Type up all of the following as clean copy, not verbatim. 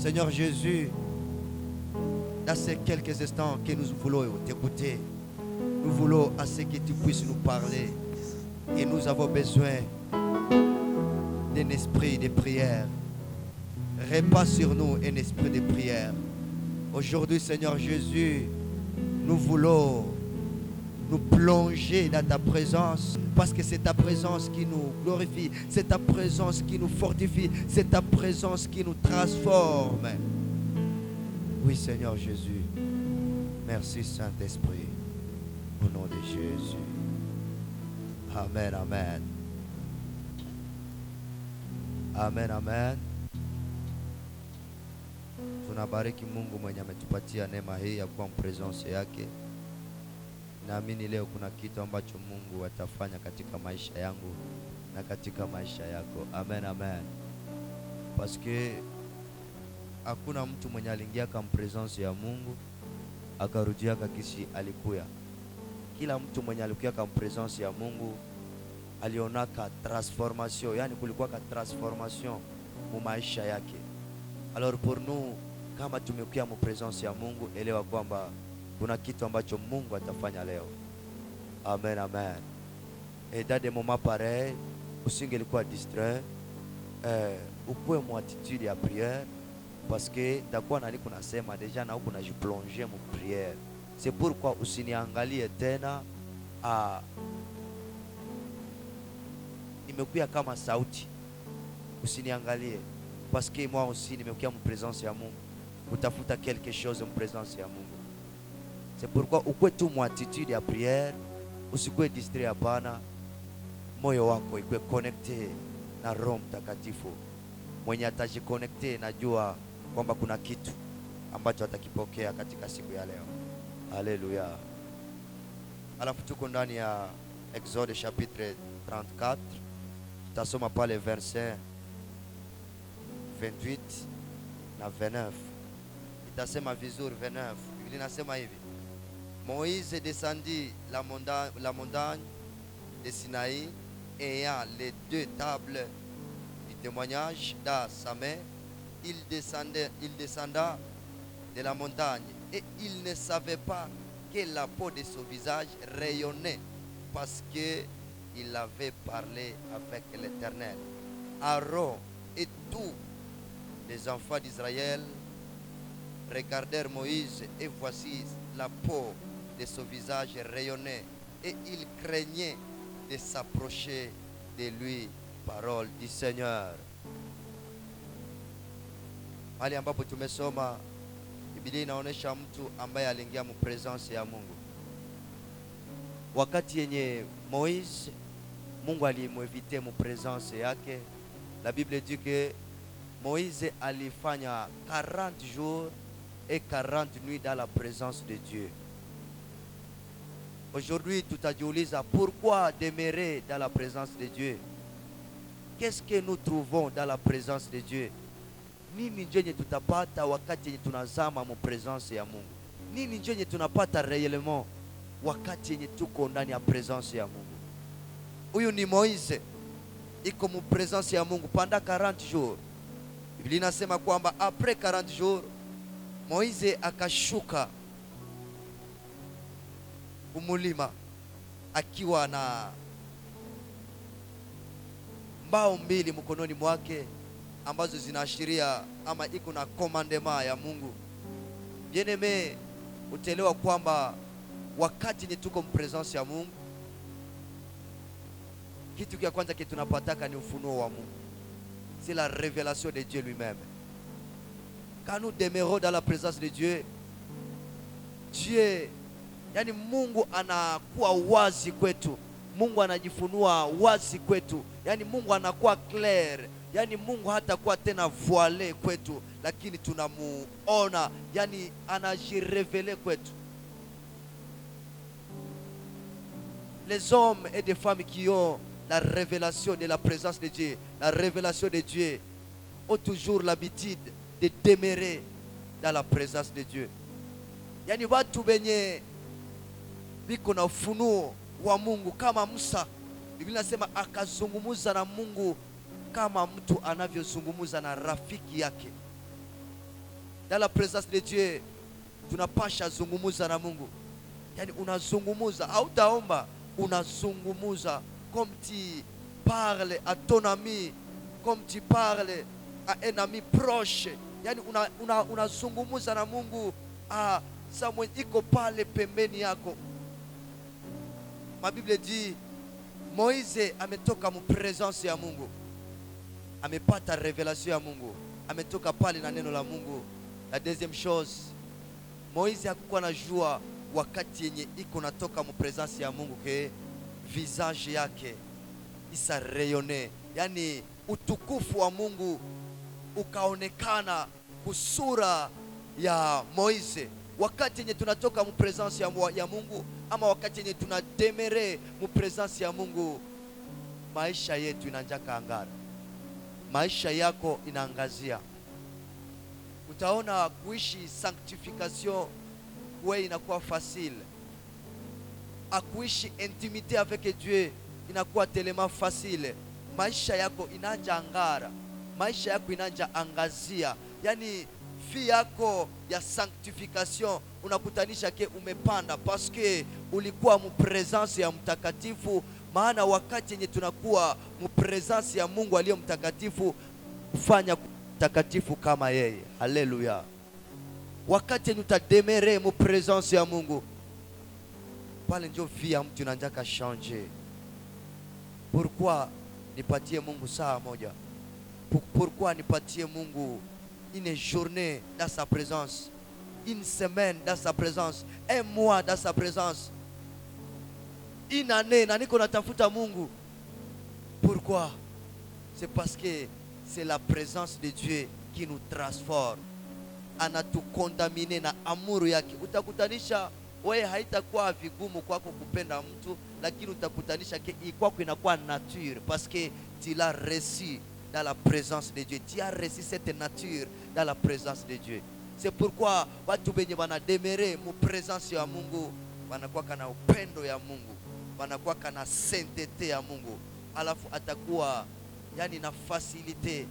Seigneur Jésus, dans ces quelques instants que nous voulons t'écouter, nous voulons à ce que tu puisses nous parler. Et nous avons besoin d'un esprit de prière. Repasse sur nous un esprit de prière. Aujourd'hui, Seigneur Jésus, nous voulons nous plonger dans ta présence, parce que c'est ta présence qui nous glorifie, c'est ta présence qui nous fortifie, c'est ta présence qui nous transforme. Oui, Seigneur Jésus. Merci, Saint-Esprit. Au nom de Jésus. Amen, amen. Amen, amen. Tunabariki Mungu mwenye ametupatia neema hii ya kuwa presence yake. Naamini leo kuna kitu ambacho Mungu atafanya katika maisha yangu na katika maisha yako. Amen, amen. Parce que hakuna mtu mwenye aliingia kwa presence ya Mungu akarudia kisi alikuya. Kila mtu mwenye alikuya kwa presence ya Mungu alionaka transformation, yani kulikuwa ka transformation mu maisha yake. Alors pour nous, kama tumekuya mu presence ya Mungu, elewa kwamba kuna kitu ambacho Mungu atafanya leo. Amen, amen. Et dans des moments pareils, usingelikuwa distrait, ukuwe mu attitude ya prière, parce que takuwa nani kunasema deja na huko najiplonger mu prière. C'est pourquoi usiniangalie tena nimekuya kama sauti. Usiniangalie parce que moi aussi nimekuya mu présence ya Mungu, utafuta quelque chose mu présence ya Mungu. C'est pourquoi ukuwe tu mu attitude ya prière, usikuwe distrait hapana. Moyo wako ikuwe connecté na Roho Mtakatifu. Mwenye atajiconnecte najua kwamba kuna kitu ambacho atakipokea katika siku ya leo. Haleluya. Alafu tuko ndani ya Exode chapitre 34. Tutasoma pale verset 28 na 29. Itasema vizuri 29. Biblia inasema hivi: Moïse descendit la montagne de Sinaï, ayant les deux tables du témoignage dans sa main. Il descenda de la montagne et il ne savait pas que la peau de son visage rayonnait parce qu'il avait parlé avec l'Éternel. Aaron et tous les enfants d'Israël regardèrent Moïse et voici la peau de son visage rayonnait et il craignait de s'approcher de lui. Parole du Seigneur. Hali ambapo tumesoma, Biblia inaonyesha mtu ambaye aliingia mu presence ya Mungu. Wakati yenye Moïse, Mungu alimwevite mu presence yake, la Bible dit que Moïse alifanya 40 jours et 40 nuits dans la présence de Dieu. Aujourd'hui, tutajiuliza pourquoi demeurer dans la présence de Dieu? Qu'est-ce que nous trouvons dans la présence de Dieu? Nini njenye tutapata wakati yenye tunazama mu presence ya Mungu? Nini njenye tunapata réellement wakati yenye tuko ndani ya presence ya Mungu? Huyu ni Moïse, iko mu presence ya Mungu pendant 40 jours. Biblia inasema kwamba après 40 jours Moïse akashuka kumulima akiwa na mbao mbili mkononi mwake ambazo zinaashiria ama iko na commandement ya Mungu. Bien-aimé, utelewa kwamba wakati ni tuko presence ya Mungu, kitu kia kwanza kitu tunapataka ni ufunuo wa Mungu. C'est la révélation de Dieu lui-même. Quand nous demeurons dans la présence de Dieu, Dieu, yani Mungu anakuwa wazi kwetu. Mungu anajifunua wazi kwetu. Yani Mungu anakuwa clair. Yani Mungu hatakuwa tena voilé kwetu, lakini tunamuona, yani anajirevele kwetu. Les hommes et des femmes qui ont la révélation de la présence de Dieu, la révélation de Dieu, ont toujours l'habitude de demeurer dans la présence de Dieu. Yani watu benye biko na ufunuo wa Mungu kama Musa, Biblia inasema akazungumuza na Mungu kama mtu anavyozungumuza na rafiki yake. Dans la présence de Dieu tunapasha zungumuza na Mungu. Yani unazungumuza, hautaomba, unazungumuza. Comme tu parles à ton ami, comme tu parles à un ami proche. Yani unazungumuza na Mungu sa mwenye iko pale pembeni yako. Ma Bible dit Moïse ametoka mu presence ya Mungu, amepata revelation ya Mungu, ametoka pale na neno la Mungu. La deuxième chose, Moïse hakukuwa najua wakati yenye iko natoka mu presence ya Mungu ke visage yake isa rayonne, yani utukufu wa Mungu ukaonekana kusura ya Moïse. Wakati yenye tunatoka mu presence ya Mungu, ama wakati yenye tunademere mu presence ya Mungu, maisha yetu inanjaka angara, maisha yako inaangazia. Utaona kuishi sanctification wewe inakuwa facile, akuishi intimité avec Dieu inakuwa tellement facile. Maisha yako inanja angara, maisha yako inanja angazia, yani vie yako ya sanctification unakutanisha ke umepanda, parce que ulikuwa mu presence ya mtakatifu. Maana wakati yenye tunakuwa mu presence ya Mungu aliye mtakatifu, kufanya mtakatifu kama yeye. Haleluya. Wakati yenye utademere mu presence ya Mungu, pale ndio vie ya mtu inataka changer. Pourquoi nipatie Mungu saa moja? Pourquoi nipatie Mungu une journée dans sa présence, une semaine dans sa présence, un mois dans sa présence, une année na niko natafuta Mungu? Pourquoi? C'est parce que c'est la présence de Dieu qui nous transforme. Anatukontamine na amuru yake. Utakutanisha wewe, haitakuwa vigumu kwako kupenda mtu, lakini utakutanisha ke kwako inakuwa nature, parce que tu l'as reçu dans la présence de Dieu. Tu as reçu cette nature dans la présence de Dieu. C'est pourquoi watu benye wanademere mu présence ya Mungu wanakuwa kana upendo ya Mungu, wanakuwa kana sainteté ya Mungu, alafu atakuwa yani na facilité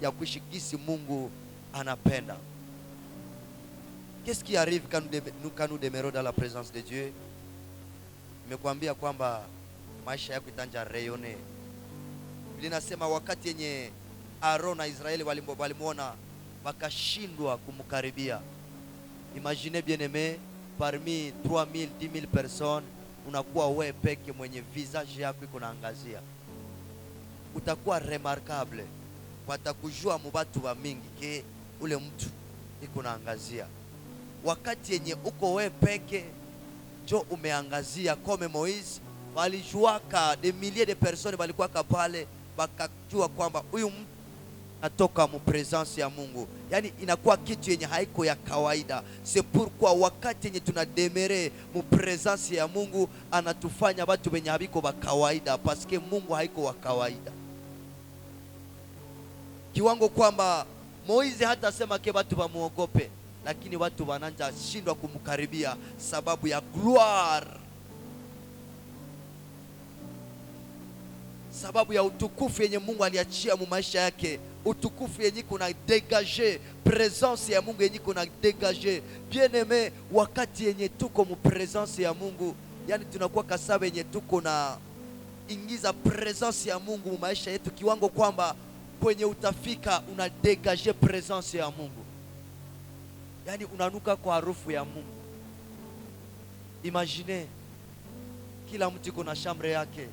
ya kuishi gisi Mungu anapenda. Qu'est-ce qui arrive quand nous demeurons dans la présence de Dieu? Nimekuambia kwamba maisha yako itanja rayonner. Linasema wakati yenye Aaron na Israeli walimuona wakashindwa kumkaribia. Imaginez bien aimé, parmi 3000, 10,000 personnes, unakuwa wewe peke mwenye visage yako iko naangazia. Utakuwa remarkable, watakujua mubatu wa mingi ke ule mtu iko naangazia. Wakati yenye uko wewe peke jo umeangazia, kome Moïse walijuaka, des milliers de personnes walikuwa pale, wakajua kwamba huyu mtu natoka mu presence ya Mungu. Yani inakuwa kitu yenye haiko ya kawaida. C'est pourquoi wakati yenye tunademere mu presence ya Mungu, anatufanya watu wenye habiko wa kawaida, parce que Mungu haiko wa kawaida. Kiwango kwamba Moize hata sema ke watu wamuogope, lakini watu wananja shindwa kumkaribia sababu ya gloire, sababu ya utukufu yenye Mungu aliachia mu maisha yake, utukufu yenye kuna dégager, presence ya Mungu yenye kuna dégager. Bien aimé, wakati yenye tuko mu presence ya Mungu, yani tunakuwa kasabe yenye tuko na ingiza presence ya Mungu mu maisha yetu, kiwango kwamba kwenye utafika una dégager presence ya Mungu, yani unanuka kwa harufu ya Mungu. Imagine kila mtu iko na shambre yake,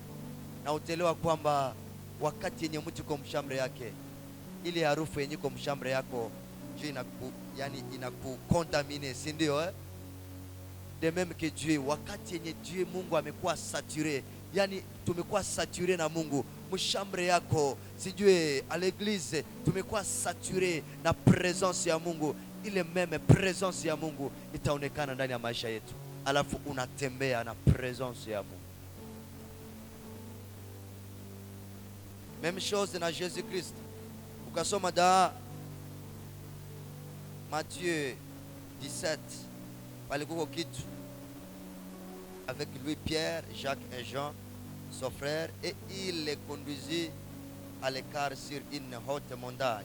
na utelewa kwamba wakati yenye mtu iko mshambre yake, ile harufu yenye iko mshambre yako je inakukontamine, si ndio? De même que Dieu, wakati yenye Dieu Mungu amekuwa saturé, yani tumekuwa saturé na Mungu mshambre yako, sijue à l'église tumekuwa saturé na presence ya Mungu, ile meme presence ya Mungu itaonekana ndani ya maisha yetu, alafu unatembea na presence ya Mungu. Même chose na Jésus Christ. Ukasoma da Matthieu 17, palikuko kitu avec lui Pierre, Jacques et Jean, son frère, et il les conduisit à l'écart sur une haute montagne.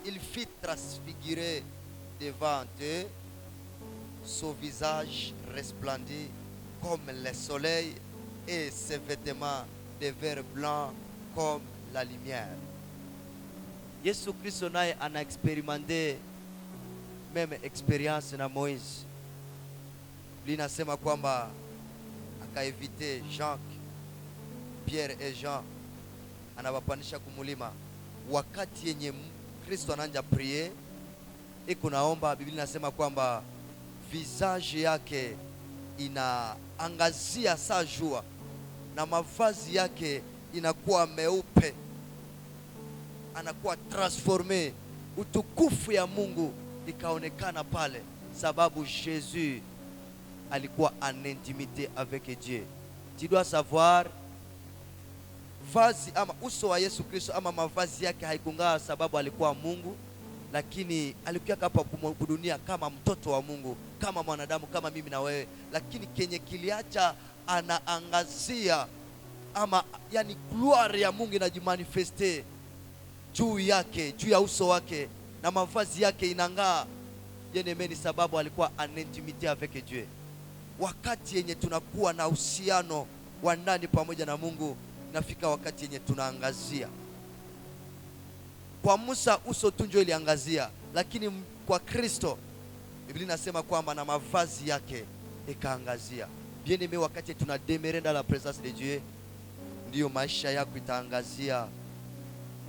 il fit transfigurer devant eux, son visage resplendit comme le soleil et ses vêtements devinrent blancs comme la lumière. Yesu Kristo naye ana experimente meme experience na Moise. Linasema kwamba akaevite Jacques, Pierre et Jean, anawapanisha kumulima. Wakati yenye Kristo ananja prier iko naomba, Biblia inasema kwamba visage yake inaangazia saa jua na mavazi yake inakuwa meupe, anakuwa transforme. Utukufu ya Mungu ikaonekana pale, sababu Jésus alikuwa en intimité avec Dieu. Tu dois savoir, vazi ama uso wa Yesu Kristo ama mavazi yake haikungaa sababu alikuwa Mungu, lakini alikuwa hapa kudunia kama mtoto wa Mungu, kama mwanadamu, kama mimi na wewe. Lakini kenye kiliacha anaangazia ama yani gloire ya Mungu inajimanifeste juu yake, juu ya uso wake, na mavazi yake inang'aa. Yenemeni sababu alikuwa en intimité avec Dieu. Wakati yenye tunakuwa na uhusiano wa ndani pamoja na Mungu, nafika wakati yenye tunaangazia. Kwa Musa uso tu ndio iliangazia, lakini kwa Kristo Biblia inasema kwamba na mavazi yake ikaangazia. Bien aimé, wakati tunademere dans la présence de Dieu, ndio maisha yako itaangazia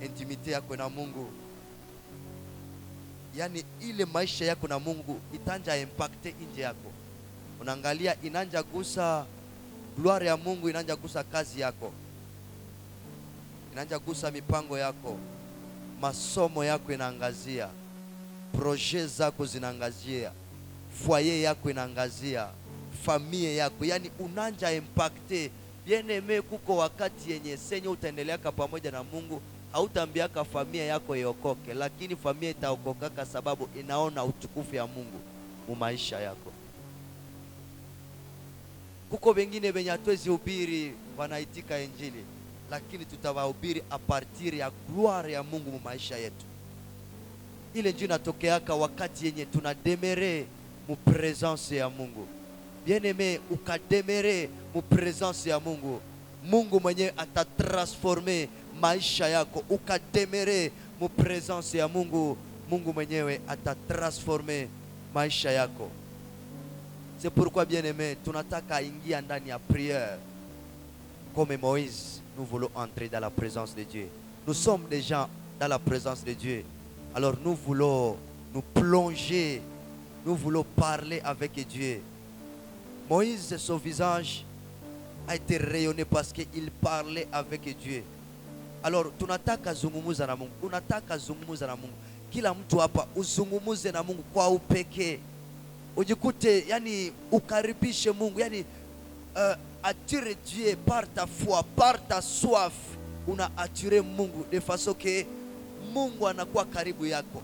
intimite yako na Mungu. Yani ile maisha yako na Mungu itanja impacte nje yako. Unaangalia inanja gusa gloire ya Mungu, inanja gusa kazi yako, inanja gusa mipango yako, masomo yako inaangazia, projet zako zinaangazia, foyer yako inaangazia, familia yako, yani unanja impacte. Bien-aimé, kuko wakati yenye senye utaendeleaka pamoja na Mungu, hautambiaka familia yako iokoke, lakini familia itaokokaka sababu inaona utukufu ya Mungu mu maisha yako. Kuko wengine benye hatuwezi hubiri wanaitika injili, lakini tutawahubiri a partir ya gloire ya Mungu mu maisha yetu. Ile njoo inatokeaka wakati yenye tunademere mu presence ya Mungu. Bien-aimé, ukademere mu presence ya Mungu, Mungu mwenye atatransforme maisha yako. Ukademere mu presence ya Mungu, Mungu mwenyewe atatransforme maisha yako. C'est pourquoi, bien-aimé, tunataka ingia ndani ya prière. Comme Moïse, nous voulons entrer dans la présence de Dieu. Nous sommes déjà dans la présence de Dieu. Alors nous voulons nous plonger, nous voulons parler avec Dieu. Moïse, son visage a été rayonné parce qu'il parlait avec Dieu. Alors tunataka zungumuza na Mungu, unataka zungumuza na Mungu. Kila mtu hapa uzungumuze na Mungu kwa upekee. Ujikute yani ukaribishe Mungu, yani attire Dieu par ta foi, par ta soif. Una attire Mungu de façon que Mungu anakuwa karibu yako.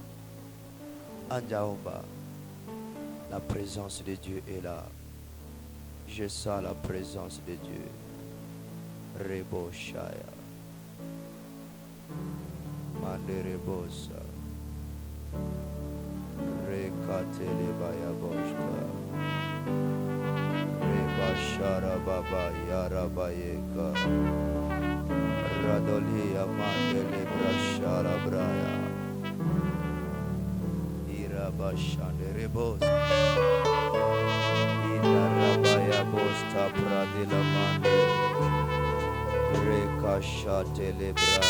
Anjaomba. La présence de Dieu est là. Je sens la présence de Dieu. Rebo Shaya. Manderebosa. Rekatele bayaboshka. Rebashara baba yarabayeka. Radolia mandele brashara braya. Irabashande rebosa. Idarabaya bosta pradila mande. Rekashatele braya.